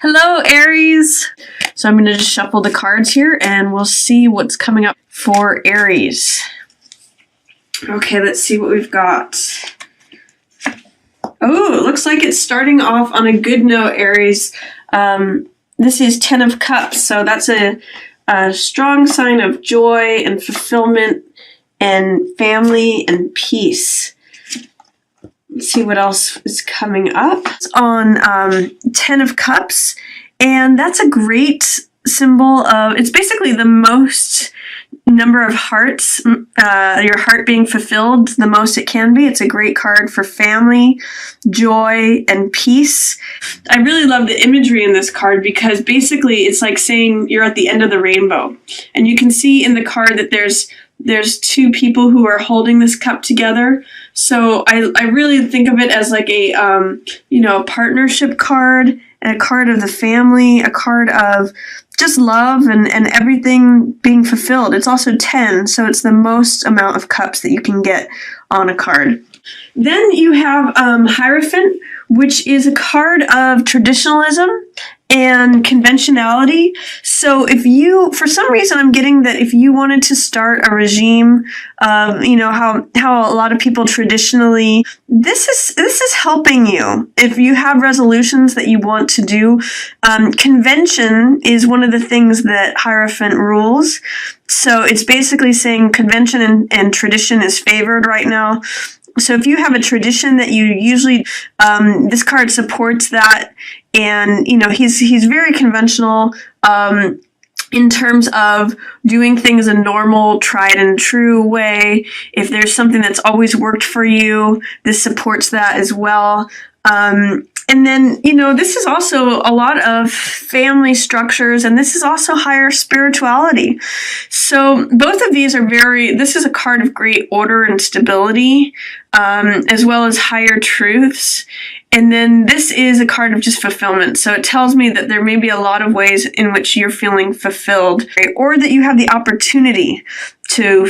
Hello, Aries. So I'm going to just shuffle the cards here and we'll see what's coming up for Aries. Okay, let's see what we've got. Oh, it looks like it's starting off on a good note, Aries. This is 10 of Cups, so that's a strong sign of joy and fulfillment and family and peace. Let's see what else is coming up. It's on 10 of Cups, and that's a great symbol of, it's basically the most number of hearts, your heart being fulfilled the most it can be. It's a great card for family, joy, and peace. I really love the imagery in this card because basically it's like saying you're at the end of the rainbow. And you can see in the card that there's two people who are holding this cup together. So I really think of it as like a partnership card, and a card of the family, a card of just love and everything being fulfilled. It's also 10, so it's the most amount of cups that you can get on a card. Then you have Hierophant, which is a card of traditionalism and conventionality. So if you, for some reason, I'm getting that if you wanted to start a regime of, how a lot of people traditionally, this is helping you. If you have resolutions that you want to do, convention is one of the things that Hierophant rules. So it's basically saying convention and tradition is favored right now. So if you have a tradition that you usually, this card supports that, and he's very conventional in terms of doing things a normal, tried and true way. If there's something that's always worked for you, this supports that as well. And then, this is also a lot of family structures, and this is also higher spirituality. So both of these are this is a card of great order and stability, as well as higher truths. And then this is a card of just fulfillment. So it tells me that there may be a lot of ways in which you're feeling fulfilled, or that you have the opportunity to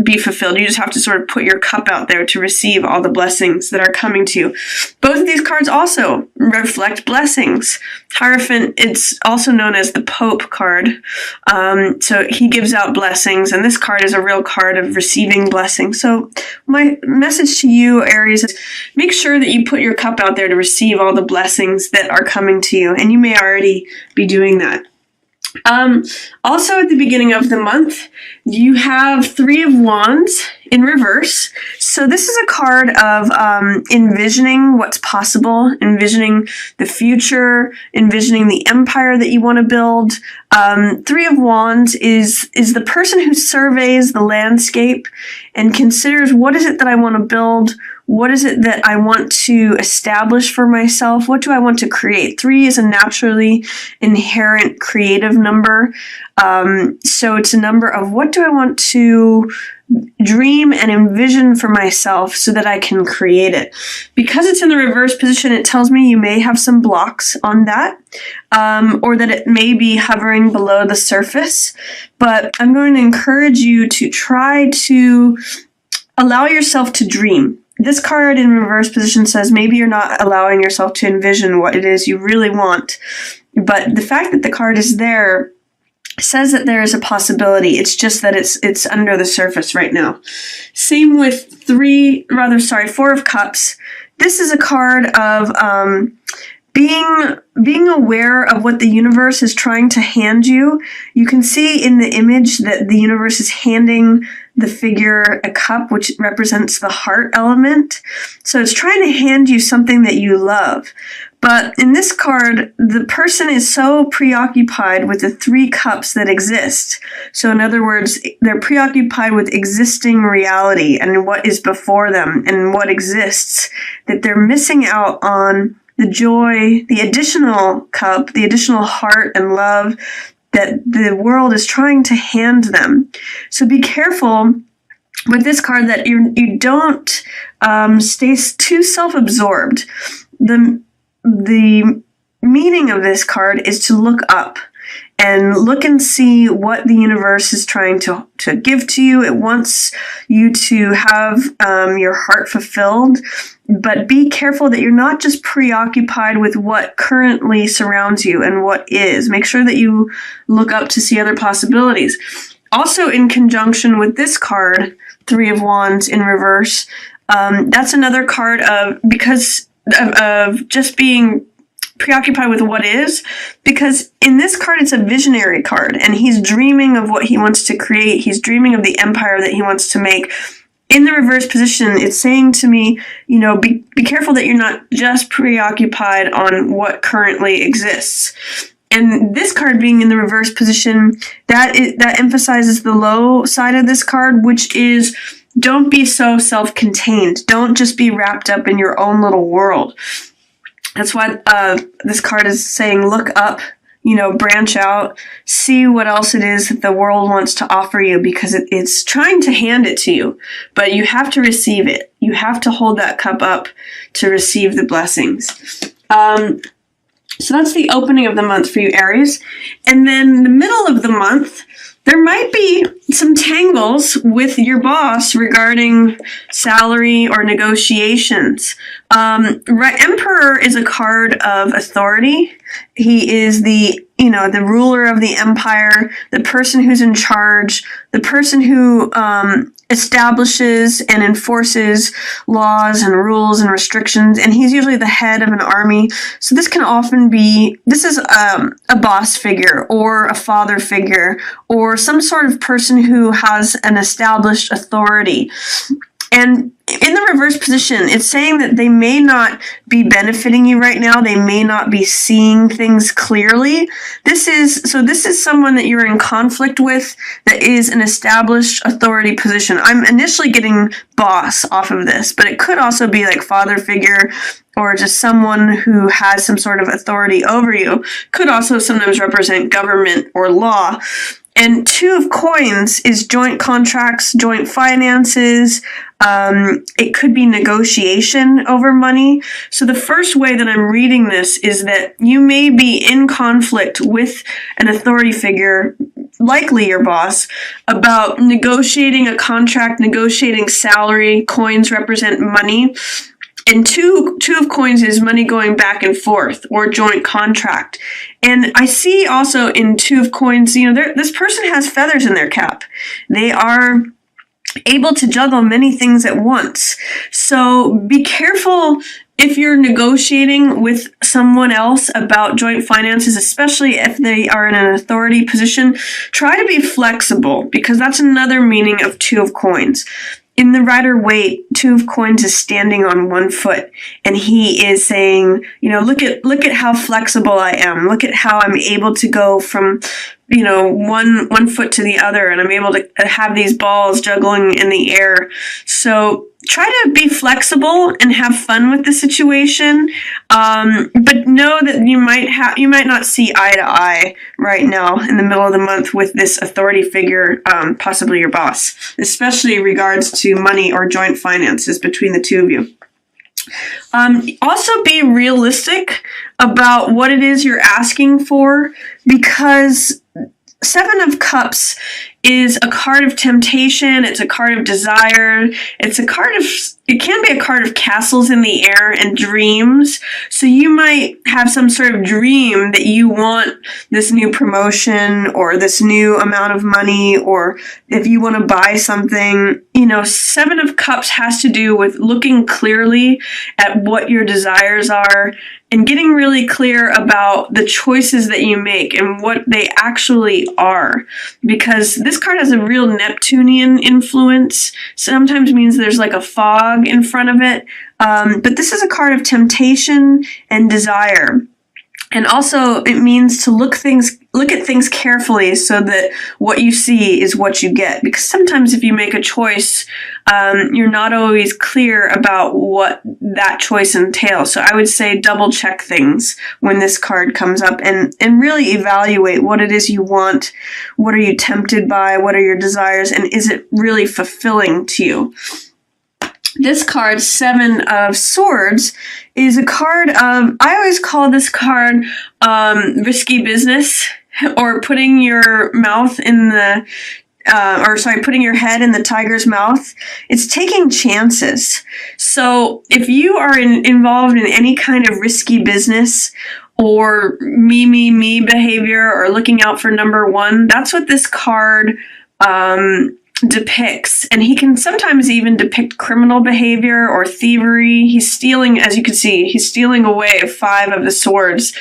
be fulfilled. You just have to sort of put your cup out there to receive all the blessings that are coming to you. Both of these cards also reflect blessings. Hierophant, it's also known as the Pope card. So he gives out blessings, and this card is a real card of receiving blessings. So my message to you, Aries, is make sure that you put your cup out there to receive all the blessings that are coming to you, and you may already be doing that. Also at the beginning of the month, you have 3 of Wands in reverse. So this is a card of envisioning what's possible, envisioning the future, envisioning the empire that you want to build. 3 of Wands is the person who surveys the landscape and considers, what is it that I want to build? What is it that I want to establish for myself? What do I want to create? 3 is a naturally inherent creative number. So it's a number of, what do I want to dream and envision for myself so that I can create it? Because it's in the reverse position, it tells me you may have some blocks on that, or that it may be hovering below the surface. But I'm going to encourage you to try to allow yourself to dream. This card in reverse position says maybe you're not allowing yourself to envision what it is you really want. But the fact that the card is there says that there is a possibility. It's just that it's under the surface right now. Same with 4 of Cups. This is a card of being aware of what the universe is trying to hand you. You can see in the image that the universe is handing the figure a cup, which represents the heart element. So it's trying to hand you something that you love. But in this card, the person is so preoccupied with the 3 cups that exist. So in other words, they're preoccupied with existing reality and what is before them and what exists, that they're missing out on the joy, the additional cup, the additional heart and love that the world is trying to hand them. So be careful with this card that you don't stay too self-absorbed. The meaning of this card is to look up and look and see what the universe is trying to give to you. It wants you to have your heart fulfilled, but be careful that you're not just preoccupied with what currently surrounds you and what is. Make sure that you look up to see other possibilities. Also, in conjunction with this card, Three of Wands in reverse, that's another card of just being preoccupied with what is, because in this card it's a visionary card, and he's dreaming of what he wants to create. He's dreaming of the empire that he wants to make. In the reverse position, it's saying to me, be careful that you're not just preoccupied on what currently exists. And this card being in the reverse position, that emphasizes the low side of this card, which is don't be so self-contained. Don't just be wrapped up in your own little world. That's why this card is saying look up, branch out, see what else it is that the world wants to offer you, because it's trying to hand it to you, but you have to receive it. You have to hold that cup up to receive the blessings. So that's the opening of the month for you, Aries. And then the middle of the month, there might be some tangles with your boss regarding salary or negotiations. Emperor is a card of authority. He is the ruler of the empire, the person who's in charge, the person who establishes and enforces laws and rules and restrictions, and he's usually the head of an army. So this is a boss figure or a father figure or some sort of person who has an established authority. And in the reverse position, it's saying that they may not be benefiting you right now. They may not be seeing things clearly. This is someone that you're in conflict with that is an established authority position. I'm initially getting boss off of this, but it could also be like father figure or just someone who has some sort of authority over you. Could also sometimes represent government or law. And Two of Coins is joint contracts, joint finances. It could be negotiation over money. So the first way that I'm reading this is that you may be in conflict with an authority figure, likely your boss, about negotiating a contract, negotiating salary. Coins represent money. And two of Coins is money going back and forth or joint contract. And I see also in Two of Coins, this person has feathers in their cap. They are able to juggle many things at once. So be careful if you're negotiating with someone else about joint finances, especially if they are in an authority position. Try to be flexible, because that's another meaning of Two of Coins. In the Rider-Waite, Two of Coins is standing on one foot, and he is saying, look at how flexible I am. Look at how I'm able to go from, one foot to the other, and I'm able to have these balls juggling in the air. So try to be flexible and have fun with the situation, but know that you might not see eye to eye right now in the middle of the month with this authority figure, possibly your boss, especially in regards to money or joint finances between the two of you. Also be realistic about what it is you're asking for, because Seven of Cups is a card of temptation. It's a card of desire. It can be a card of castles in the air and dreams. So you might have some sort of dream that you want this new promotion or this new amount of money, or if you want to buy something. Seven of Cups has to do with looking clearly at what your desires are and getting really clear about the choices that you make and what they actually are. Because this card has a real Neptunian influence. Sometimes means there's like a fog in front of it. But this is a card of temptation and desire. And also it means to look at things carefully so that what you see is what you get. Because sometimes if you make a choice, you're not always clear about what that choice entails. So I would say double check things when this card comes up and really evaluate what it is you want. What are you tempted by? What are your desires? And is it really fulfilling to you? This card, Seven of Swords, is a card of, I always call this card risky business. or putting your mouth in the putting your head in the tiger's mouth. It's taking chances. So if you are involved in any kind of risky business or me behavior or looking out for number one, that's what this card depicts. And he can sometimes even depict criminal behavior or thievery. He's stealing, as you can see, he's stealing away 5 of the swords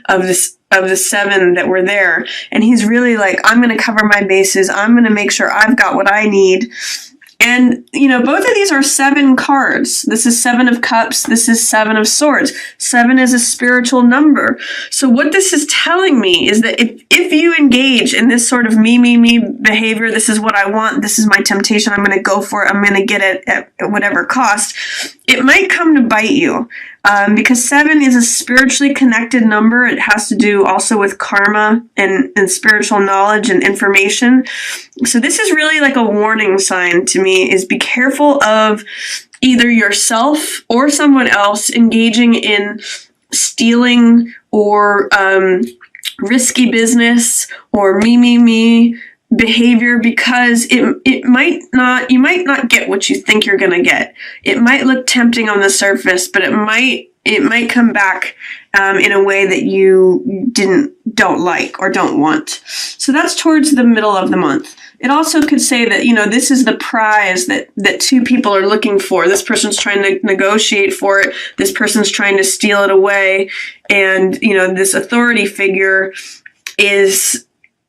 of the 7 that were there. And he's really like, I'm going to cover my bases. I'm going to make sure I've got what I need. And, both of these are 7 cards. This is 7 of Cups. This is 7 of Swords. 7 is a spiritual number. So what this is telling me is that if you engage in this sort of me behavior, this is what I want, this is my temptation, I'm going to go for it, I'm going to get it at whatever cost, it might come to bite you. Because 7 is a spiritually connected number. It has to do also with karma and spiritual knowledge and information. So this is really like a warning sign to me, is be careful of either yourself or someone else engaging in stealing or risky business or me behavior, because you might not get what you think you're going to get. It might look tempting on the surface, but it might come back in a way that you don't like or don't want. So that's towards the middle of the month. It also could say that, this is the prize that 2 people are looking for. This person's trying to negotiate for it. This person's trying to steal it away. And, this authority figure is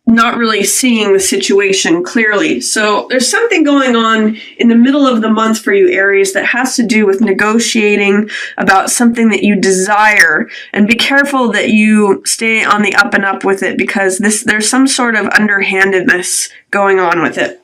not really seeing the situation clearly. So there's something going on in the middle of the month for you, Aries, that has to do with negotiating about something that you desire. And be careful that you stay on the up and up with it, because there's some sort of underhandedness going on with it.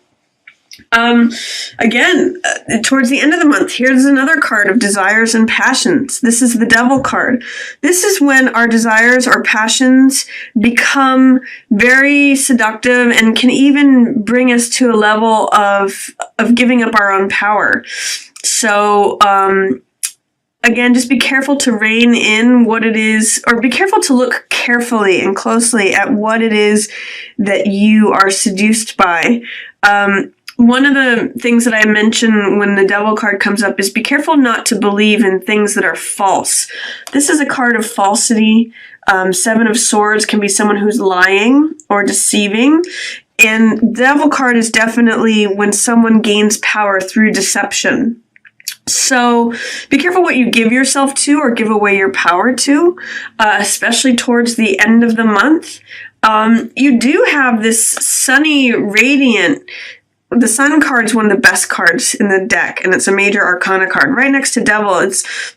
Again, towards the end of the month, here's another card of desires and passions. This is the Devil card. This is when our desires or passions become very seductive and can even bring us to a level of giving up our own power. So, again, just be careful to rein in what it is, or be careful to look carefully and closely at what it is that you are seduced by. One of the things that I mention when the Devil card comes up is be careful not to believe in things that are false. This is a card of falsity. 7 of Swords can be someone who's lying or deceiving. And Devil card is definitely when someone gains power through deception. So be careful what you give yourself to or give away your power to, especially towards the end of the month. You do have this sunny, radiant. The Sun card is one of the best cards in the deck, and it's a major arcana card. Right next to Devil,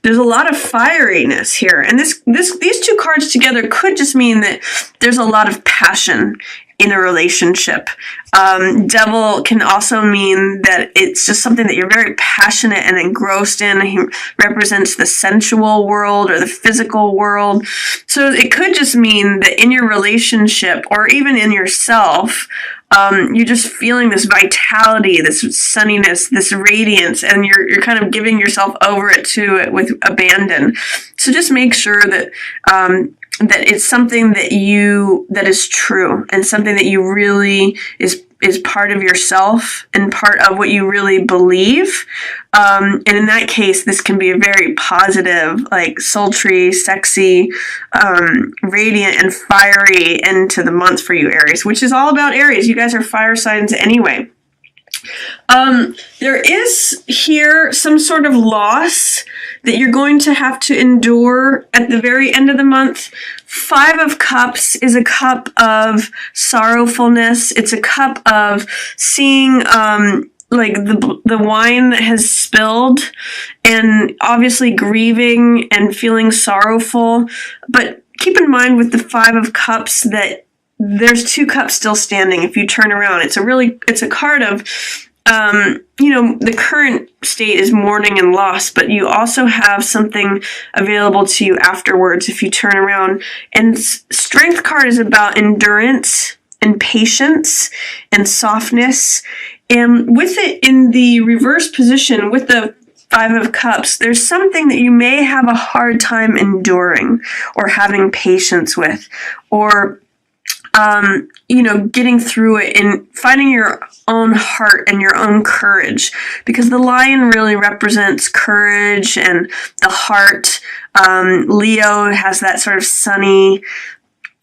there's a lot of fieriness here. And these 2 cards together could just mean that there's a lot of passion in a relationship. Devil can also mean that it's just something that you're very passionate and engrossed in. He represents the sensual world or the physical world. So it could just mean that in your relationship or even in yourself, you're just feeling this vitality, this sunniness, this radiance, and you're kind of giving yourself over to it with abandon. So just make sure that that it's something that is true and something that you really is part of yourself and part of what you really believe. And in that case, this can be a very positive, like sultry, sexy, radiant and fiery end to the month for you, Aries, which is all about Aries. You guys are fire signs anyway. There is here some sort of loss that you're going to have to endure at the very end of the month. 5 of Cups is a cup of sorrowfulness. It's a cup of seeing like the wine that has spilled and obviously grieving and feeling sorrowful. But keep in mind with the 5 of Cups that there's 2 cups still standing if you turn around. It's a card of, the current state is mourning and loss, but you also have something available to you afterwards if you turn around. And Strength card is about endurance and patience and softness. And with it in the reverse position, with the 5 of Cups, there's something that you may have a hard time enduring or having patience with, or getting through it and finding your own heart and your own courage, because the lion really represents courage and the heart. Leo has that sort of sunny,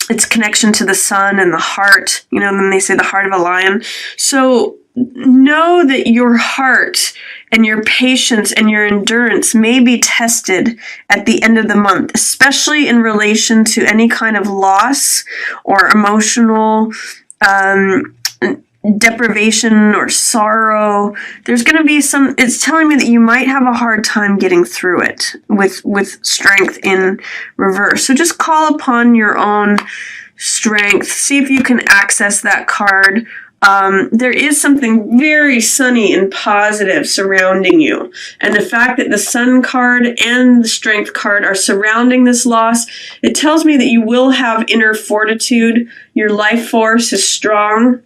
its connection to the sun and the heart, then they say the heart of a lion. So know that your heart and your patience and your endurance may be tested at the end of the month, especially in relation to any kind of loss or emotional deprivation or sorrow. There's going to be it's telling me that you might have a hard time getting through it with strength in reverse. So just call upon your own strength. See if you can access that card. There is something very sunny and positive surrounding you. And the fact that the Sun card and the Strength card are surrounding this loss, it tells me that you will have inner fortitude. Your life force is strong.